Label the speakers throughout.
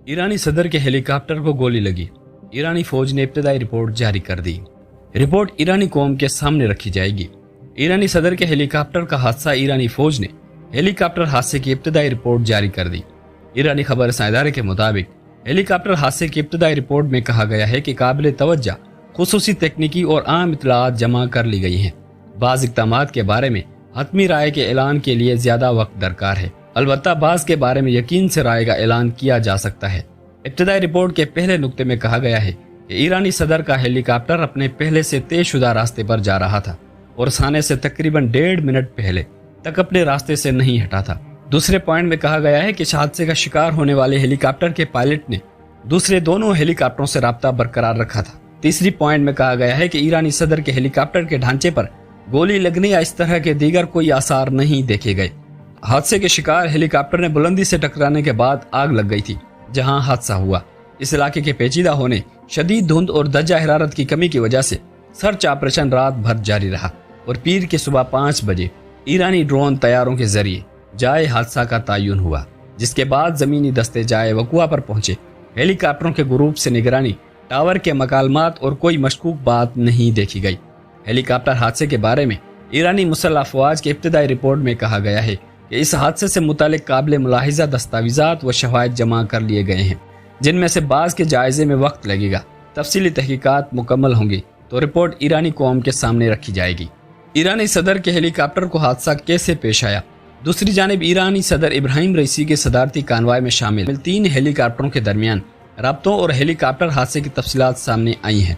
Speaker 1: ईरानी सदर के हेलीकॉप्टर को गोली लगी। ईरानी फौज ने इब्तदाई रिपोर्ट जारी कर दी। रिपोर्ट ईरानी कौम के सामने रखी जाएगी। ईरानी सदर के हेलीकॉप्टर का हादसा। ईरानी फौज ने हेलीकॉप्टर हादसे की इब्तदाई रिपोर्ट जारी कर दी। ईरानी खबर इदारे के मुताबिक हेलीकॉप्टर हादसे की इब्तदाई रिपोर्ट में कहा गया है कि काबिल तवज्जो खुसूसी तकनीकी और आम इतलात जमा कर ली गई हैं। बाज़ इक़दामात के बारे में हतमी राय के ऐलान के लिए ज़्यादा वक्त दरकार है। अलबत्ता बाज़ के बारे में यकीन से राय का ऐलान किया जा सकता है। इब्तदाई रिपोर्ट के पहले नुक्ते में कहा गया है कि ईरानी सदर का हेलीकॉप्टर अपने पहले से तयशुदा रास्ते पर जा रहा था और साने से तकरीबन 1.5 मिनट पहले तक अपने रास्ते से नहीं हटा था। दूसरे पॉइंट में कहा गया है कि हादसे का शिकार होने वाले हेलीकॉप्टर के पायलट ने दूसरे दोनों हेलीकॉप्टरों से राब्ता बरकरार रखा था। तीसरी पॉइंट में कहा गया है कि ईरानी सदर के हेलीकॉप्टर के ढांचे पर गोली लगने या इस तरह के दीगर कोई आसार नहीं देखे गए। हादसे के शिकार हेलीकॉप्टर ने बुलंदी से टकराने के बाद आग लग गई थी जहां हादसा हुआ। इस इलाके के पेचीदा होने, शदीद धुंध और दर्जा हरारत की कमी की वजह से सर्च ऑपरेशन रात भर जारी रहा और पीर की सुबह 5 बजे ईरानी ड्रोन तैयारों के जरिए जाए हादसा का तयन हुआ, जिसके बाद जमीनी दस्ते जाए वकुआ पर पहुंचे। हेलीकॉप्टरों के ग्रुप से निगरानी, टावर के मकालमात और कोई मशकूक बात नहीं देखी गई। हेलीकॉप्टर हादसे के बारे में ईरानी मुसल्लह अफवाज की इब्तदाई रिपोर्ट में कहा गया है कि इस हादसे से मुतालिक काबिल मुलाहिजा दस्तावेजात व शवाहिद जमा कर लिए गए हैं, जिनमें से बाज़ के जायजे में वक्त लगेगा। तफसीली तहकीकात मुकम्मल होंगी तो रिपोर्ट ईरानी कौम के सामने रखी जाएगी। ईरानी सदर के हेलीकॉप्टर को हादसा कैसे पेश आया? दूसरी जानिब ईरानी सदर इब्राहिम रईसी के सदारती कानवाय में शामिल 3 हेलीकॉप्टरों के दरमियान राब्तों और हेलीकॉप्टर हादसे की तफसीलात सामने आई हैं।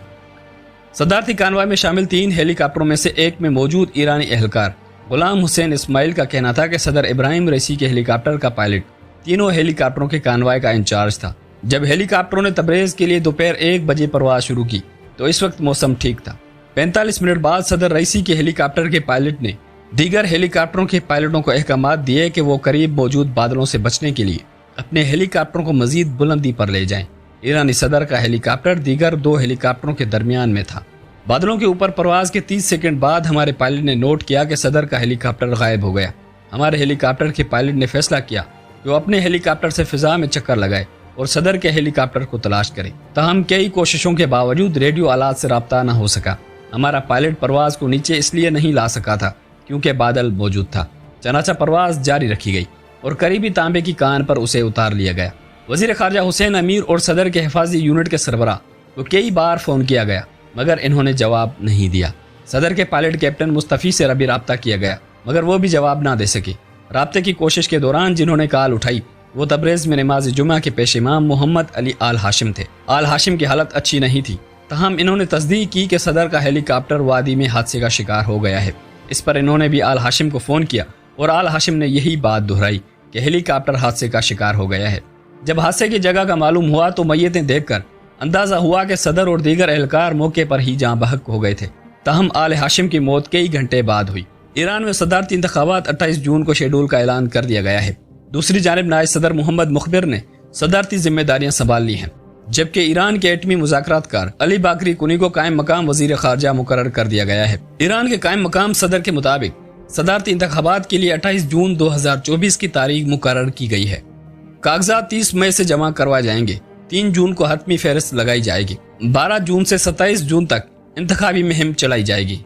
Speaker 1: सदारती कानवाय में शामिल 3 हेलीकॉप्टरों में से एक में मौजूद ईरानी एहलकार गुलाम हुसैन इस्माइल का कहना था कि सदर इब्राहिम रईसी के हेलीकॉप्टर का पायलट तीनों हेलीकॉप्टरों के कानवाय का इंचार्ज था। जब हेलीकॉप्टरों ने तबरेज के लिए दोपहर 1 बजे परवाज शुरू की तो इस वक्त मौसम ठीक था। 45 मिनट बाद सदर रईसी के हेलीकॉप्टर के पायलट ने दीगर हेलीकॉप्टरों के पायलटों को अहकामात दिए कि वो करीब मौजूद बादलों से बचने के लिए अपने हेलीकॉप्टरों को मजीद बुलंदी पर ले जाएं। ईरानी सदर का हेलीकॉप्टर दीगर 2 हेलीकॉप्टरों के दरमियान में था। बादलों के ऊपर परवाज के 30 सेकंड बाद हमारे पायलट ने नोट किया कि सदर का हेलीकॉप्टर गायब हो गया। हमारे हेलीकॉप्टर के पायलट ने फैसला किया कि वो अपने हेलीकॉप्टर से फिजा में चक्कर लगाए और सदर के हेलीकॉप्टर को तलाश करे। ताहम कई कोशिशों के बावजूद रेडियो आलात से राब्ता न हो सका। हमारा पायलट परवाज को नीचे इसलिए नहीं ला सका था क्योंकि बादल मौजूद था। चनाचा परवाज जारी रखी गई और करीबी तांबे की कान पर उसे उतार लिया गया। वजीर खारजा हुसैन अमीर और सदर के हिफाजी यूनिट के सरबराह को कई बार फोन किया गया मगर इन्होंने जवाब नहीं दिया। सदर के पायलट कैप्टन मुस्तफ़ी से भी राब्ता किया गया मगर वो भी जवाब ना दे सके। राब्ते की कोशिश के दौरान जिन्होंने कॉल उठाई वो तबरेज में नमाज जुमा के पेश इमाम मोहम्मद अली आल हाशिम थे। आल हाशिम की हालत अच्छी नहीं थी। तहम इन्होंने तस्दीक की कि सदर का हेलीकॉप्टर वादी में हादसे का शिकार हो गया है। इस पर इन्होंने भी आल हाशिम को फ़ोन किया और आल हाशिम ने यही बात दोहराई कि हेलीकॉप्टर हादसे का शिकार हो गया है। जब हादसे की जगह का मालूम हुआ तो मैयतें देखकर अंदाजा हुआ कि सदर और दीगर एहलकार मौके पर ही जाँ बहक हो गए थे। तहम आल हाशिम की मौत कई घंटे बाद हुई। ईरान में सदारती इंतखाबात 28 जून को शेड्यूल का ऐलान कर दिया गया है। दूसरी जानिब नायब सदर मोहम्मद मुखबिर ने सदारती जिम्मेदारियां संभाल ली हैं, जबकि ईरान के एटमी मुज़ाकरातकार अली बाकरी कुनी को कायम मकाम वजीर खारजा मुकर्रर कर दिया गया है। ईरान के कायम मकाम सदर के मुताबिक सदारती इंतखाबात के लिए 28 जून 2024 की तारीख मुकर्रर की गई है। कागजात 30 मई से जमा करवाए जाएंगे। 3 जून को हतमी फहरिस्त लगाई जाएगी। 12 जून से 27 जून तक इंतखाबी मुहिम चलाई जाएगी।